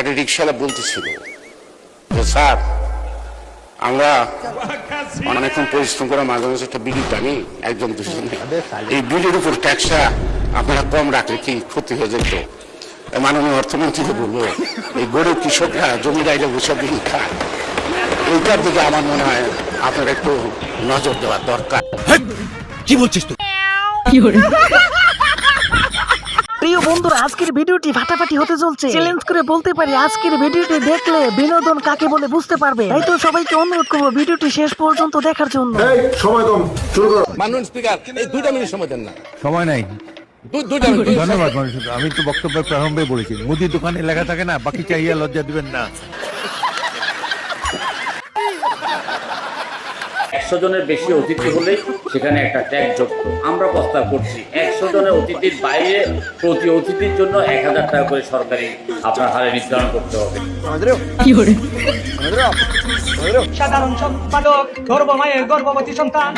গাড়ি রিক্সাওয়ালা বলতেছিল যে স্যার আমরা অনেকক্ষণ পরিশ্রম করে মাঝে মাঝে একটা বিড়ি টানি একজন দুজনে, এই বিড়ির উপর ট্যাক্সটা আপনারা কম রাখলে কি ক্ষতি হয়ে যেত? মাননীয় অর্থমন্ত্রীকে বলবো এই গরিব কৃষকরা জমি জায়গা বসে বিড়ি খায়, এইটার দিকে আমার মনে হয় আপনার একটু নজর দেওয়ার দরকার। কি বলছিস তুই? প্রিয় বন্ধুরা, আজকের ভিডিওটি ফাটাফাটি হতে চলছে। চ্যালেঞ্জ করে বলতে পারি আজকের ভিডিওটি দেখলে বিনোদন কাকে বলে বুঝতে পারবে। তাই তো সবাইকে অনুরোধ করবো ভিডিওটি শেষ পর্যন্ত দেখার জন্য। সময় কম, শুরু করো। মাননীয় স্পিকার, এই 2 মিনিট সময় দেন না। সময় নাই। 2 মিনিট। ধন্যবাদ মানুষ। আমি তো বক্তব্যের প্রারম্ভে বলেছি মুদির দোকানে লেখা থাকে না, বাকি চাইয়া লজ্জা দিবেন না। 100 জনের বেশি অতিথি হলে সেখানে একটা ট্যাক্স যুক্ত। আমরা প্রস্তাব করছি 100 জনের অতিথির বাইরে প্রতি অতিথির জন্য 1000 টাকা করে সরকারি আপনার হারে নির্ধারণ করতে হবে। সাধারণ সম্পাদক গর্ভমায়ের গর্ভবতী সন্তান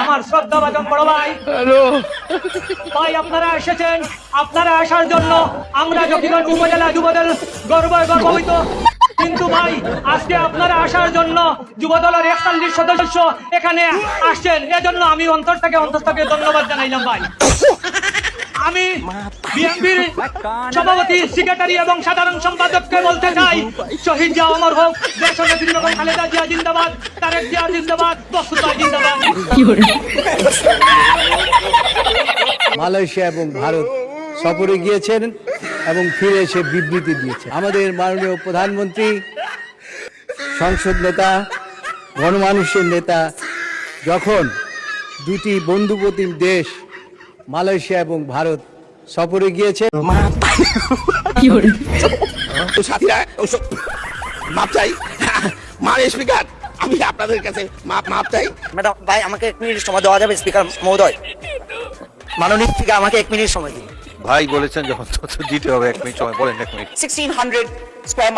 আমার শ্রদ্ধাভাজন বড় ভাই, ভাই আপনারা এসেছেন, আপনারা আসার জন্য আমরা জকিগঞ্জ উপজেলা যুবদল গর্বিত। কিন্তু ভাই আজকে আপনারা আসার জন্য যুবদলের 41 সদস্য এখানে আসছেন, এজন্য আমি অন্তর থেকে ধন্যবাদ জানাইলাম ভাই। আমি বিএনপির সভাপতি, সেক্রেটারি এবং সাধারণ সম্পাদককে বলতে চাই, শহীদ জিয়া অমর হোক, দেশনেত্রী বেগম খালেদা জিয়া জিন্দাবাদ, তারেক জিয়া জিন্দাবাদ, বস্তুতা জিন্দাবাদ। মালয়েশিয়া এবং ভারত সফরে গিয়েছেন এবং ফিরে এসে বিবৃতি দিয়েছে। আমাদের মাননীয় প্রধানমন্ত্রী, সংসদ নেতা, গণমানুষের নেতা যখন দুটি বন্ধুপ্রতিম দেশ মালয়েশিয়া এবং ভারত সফরে গিয়েছে, সাথীরা মাপ চাই। মাননীয় স্পিকার, আমি আপনাদের কাছে মাপ চাই। ম্যাডাম ভাই, আমাকে 1 মিনিট সময় দেওয়া যাবে? স্পিকার মহোদয়, মাননীয় স্পিকার, আমাকে 1 মিনিট সময় দিন। ভাই বলেছেন যখন তো দিতে হবে 1 মিনিট সময়, বলেন 1 মিনিট। 1600 স্কয়ার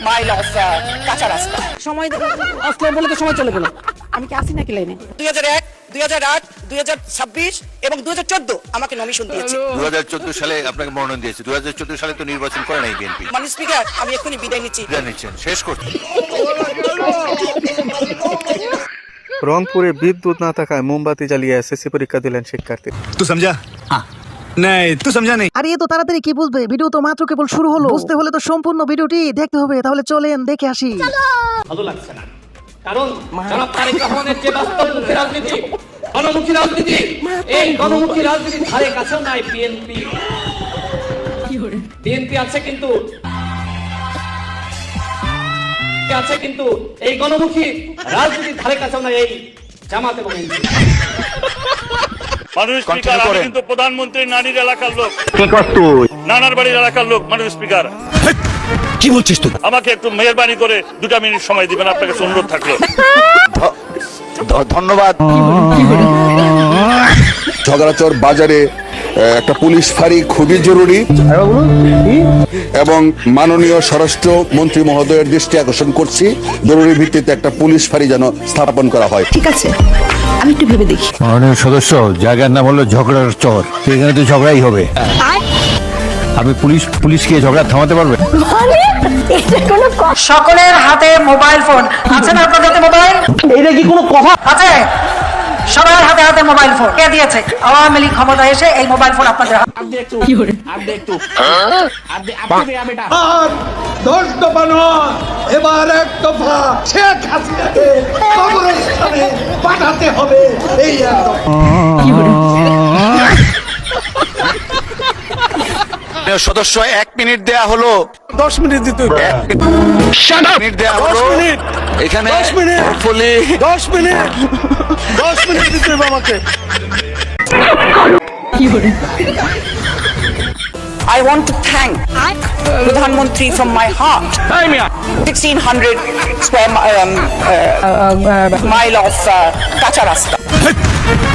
মাইল অফ কাঁচা রাস্তা। সময় আসলে বলে তো সময় চলে গেল। আমি কি আসি নাকি লাইনে? 2001, 2008, 2026 এবং 2014 আমাকে নমিশন দিয়েছে। 2014 সালে আপনাকে মনোনয়ন দিয়েছে। 2014 সালে তো নির্বাচন করে নাই বিএনপি। মাননীয় স্পিকার, আমি এখনই বিদায় নিচ্ছি। জানিয়েছেন শেষ করতে। রংপুরে বিদ্যুৎ না থাকায় মোমবাতি জ্বালিয়ে এসএসসি পরীক্ষা দিলেন শিক্ষার্থী। তুই সমঝা? নাই, তুই সমঝা নেই। আরে এত তাড়াতাড়ি কি বুঝবে? ভিডিও তো মাত্র কেবল শুরু হলো। বুঝতে হলে তো সম্পূর্ণ ভিডিওটি দেখতে হবে। তাহলে চলেন দেখে আসি। ভালো লাগছে না, কারণ জনাব তারেক রহমানের যে বাস্তবমুখী রাজনীতি, গণমুখী রাজনীতি, এই গণমুখী রাজনীতির ধারে কাছেও নাই বিএনপি। বিএনপি আছে কিন্তু এই গণমুখী রাজনীতির ধারে কাছেও নাই এই জামাত এবং এনসিপি। মানুষ স্পিকার, আমি কিন্তু প্রধানমন্ত্রীর নানির এলাকার লোক, নানার বাড়ির এলাকার লোক। মানুষ স্পিকার, কি বলছিস তুই? আমাকে একটু মেহেরবানি করে 2 মিনিট সময় দিবেন, আপনাকে অনুরোধ থাকলো। ধন্যবাদ। ঝগড়াচর বাজারে একটা পুলিশ ফাঁড়ি খুবই জরুরি এবং মাননীয় স্বরাষ্ট্র মন্ত্রী মহোদয়ের দৃষ্টি আকর্ষণ করছি, জরুরি ভিত্তিতে একটা পুলিশ ফাঁড়ি যেন স্থাপন করা হয়। ঠিক আছে, আমি একটু ভেবে দেখি। মাননীয় সদস্য, জায়গার নাম হলো ঝগড়ার চর, তো এখানে তো ঝগড়াই হবে। আপনি পুলিশকে ঝগড়া থামাতে পারবেন? সকলের হাতে মোবাইল ফোন আছে না? আপনাদের হাতে মোবাইল? এটা কি কোনো কথা? আছে, সবার হাতে হাতে মোবাইল ফোন। কে দিয়েছে? আওয়ামী লীগ ক্ষমতায় এসে এই মোবাইল ফোন আপনাদের হাতে। আর 10 দফা নয়, এবার 1 দফা শেখ হাসিনাকে কবরস্থানে পাঠাতে হবে। এই সদস্য 1 মিনিট দেয়া হলো। 10 মিনিট দিতে হবে। 1 মিনিট দেয়া হলো। এখানে 10 মিনিট দিতে হবে আমাকে। I want to thank Pradhan Mantri from my heart. 1600 square mile of kacha rasta.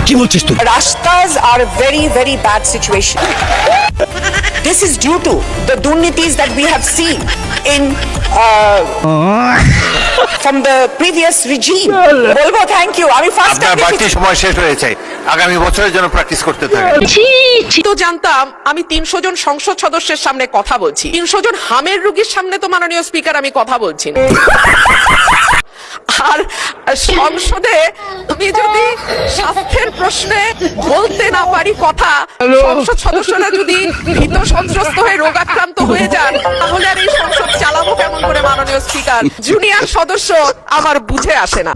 কি বলছিস তুই? Rastas are a very, very bad situation. This is due to the durnitis that we have seen in from the previous regime. Bolbo, thank you. I mean, first আপনার বাড়তি সময় শেষ হয়েছে। আগামী বছরের জন্য প্র্যাকটিস করতে থাকেন। তো জানতাম আমি 300 জন সংসদ সদস্যের সামনে কথা বলছি, 300 জন হামের রোগীর সামনে তো মাননীয় স্পিকার আমি কথা বলছি না। আর সংসদে আমি যদি স্বাস্থ্যের প্রশ্নে বলতে না পারি কথা, সংসদ সদস্যরা যদি ভীত সন্ত্রস্ত হয়ে রোগাক্রান্ত হয়ে যান, তাহলে আর এই সংসদ চালাবো কেমন করে মাননীয় স্পিকার? জুনিয়র সদস্য আমার বুঝে আসে না।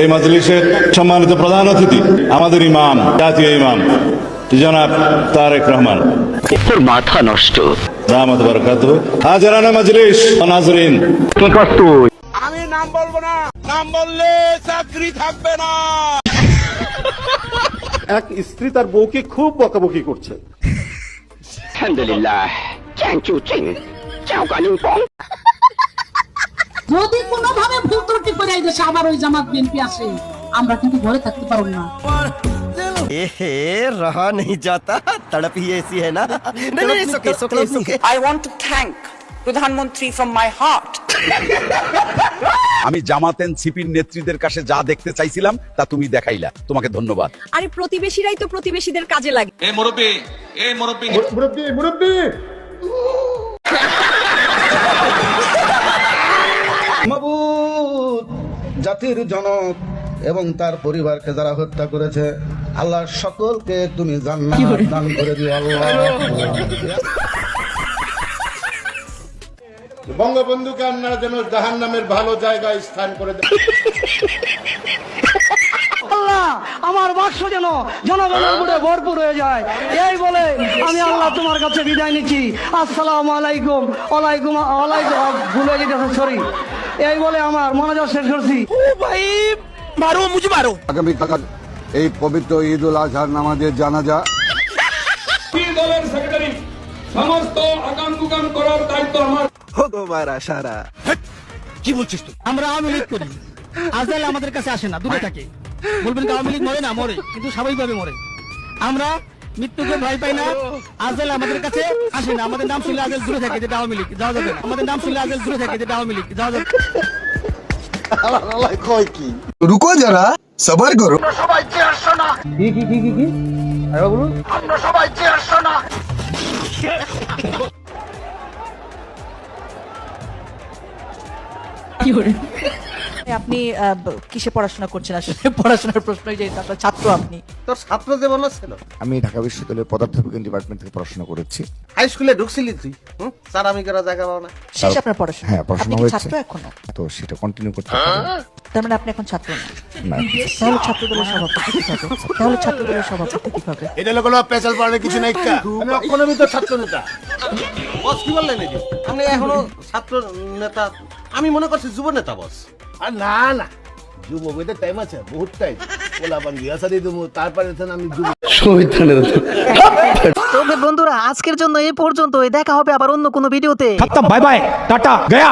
এই মজলিসের সম্মানিত প্রধান অতিথি আমাদের ইমাম, জাতীয় ইমাম জনাব তারেক রহমান, মাথা নষ্ট। দামাত বারাকাতুহু। হাজারানা মজলিস ও নাজরিন, কি করছ তুই? আমি নাম বলবো না, নাম বললে চাকরি থাকবে না। এক স্ত্রী তার বউকে খুব বকাবকি করছে। আলহামদুলিল্লাহ। চ্যাংচু চিং চাও কালিং পং। যদি কোনোভাবে ভুল ত্রুটি করে এই দেশে আবার ওই জামাত বিএনপি আসে, আমরা কিন্তু ঘরে থাকতে পারব না। रहा नहीं जाता, तड़प ही ऐसी है ना। नहीं, it's okay. I want to thank প্রধানমন্ত্রী from my heart. আমি জামাত এনসিপির নেত্রীদের কাছে যা দেখতে চাইছিলাম তা তুমি দেখাইলা, তোমাকে ধন্যবাদ। আরে প্রতিবেশীরাই তো প্রতিবেশীদের কাজে লাগে। জাতির জনক এবং তার পরিবারকে যারা হত্যা করেছে, আল্লাহ সকলকে তুমি জান্নাত দান করে দিও আল্লাহ। বঙ্গবন্ধুকে আপনারা যেন জাহান্নামের ভালো জায়গায় স্থান করে দেন। আল্লাহ আমার বাক্স যেন জনগণের উপরে ভরপুর হয়ে যায়, এই বলে আমি আল্লাহ তোমার কাছে বিদায় নিচ্ছি। আসসালামু আলাইকুম। ওয়ালাইকুম ভুলে যেতেছে, সরি। এই বলে আমার মনোযোগ শেষ করছি। আগামীকাল এই পবিত্র ঈদ উল আজহার নামাজের জানাজা দলের সেক্রেটারি সমস্ত আগাম গুগাম করার দায়িত্ব আমার। কি বলছিস তুই? আমরা আওয়ামী লীগ করি, আজকাল আমাদের কাছে আসে না, দূরে থাকে। বলবেন আওয়ামী লীগ মরে না, মরে, কিন্তু স্বাভাবিকভাবে মরে। আমরা মৃত্যুকে ভয় পাই না, আজকাল আমাদের কাছে আসে না। আমাদের নাম শুনলে আজকাল দূরে থাকে, যেটা আওয়ামী লীগ, যাওয়া যাবে না। আমাদের নাম শুনলে আজকাল দূরে থাকে, যেটা আওয়ামী লীগ, যাওয়া যাবে। रुको जरा, सबर करो। সবাই চেয়ার শোনা, কি আরে বলুন। আমরা সবাই চেয়ার শোনা। আপনি কিসে পড়াশোনা করছেন? আসলে পড়াশোনার প্রশ্ন, যে আপনার ছাত্র, আপনি তোর ছাত্র যে বললো ছিল। আমি ঢাকা বিশ্ববিদ্যালয়ের পদার্থবিজ্ঞান ডিপার্টমেন্ট থেকে পড়াশোনা করেছি। হাই স্কুলে ঢুকছিলি তুই? স্যার আমি করা জায়গা পাও না। শেষ আপনার পড়াশোনা? হ্যাঁ, পড়াশোনা আপনি কি হয়েছে। ছাত্র এখনো? তো সেটা কন্টিনিউ করতে হবে। তার মানে আপনি এখন ছাত্র না? না। তাহলে ছাত্রদলের সভাপতি কিভাবে? তাহলে ছাত্রদলের সভাপতি কিভাবে? এটা লোকগুলো পেছাল পাড়ানোর কিছু নাই। আমি অকনমি তো ছাত্র নেতা। বস কি বললেন এই যে? আপনি এখনো ছাত্র নেতা? আমি মনে করছি যুব নেতা বস। আর না না, যুব বইতে টাইম আছে, বহুত টাইম। ওলা বান বিয়া শাদী দেবো, তারপরে আমি যুব। তবে বন্ধুরা আজকের জন্য এই পর্যন্তই। দেখা হবে আবার অন্য কোনো ভিডিওতে। Bye bye, tata, Gaya.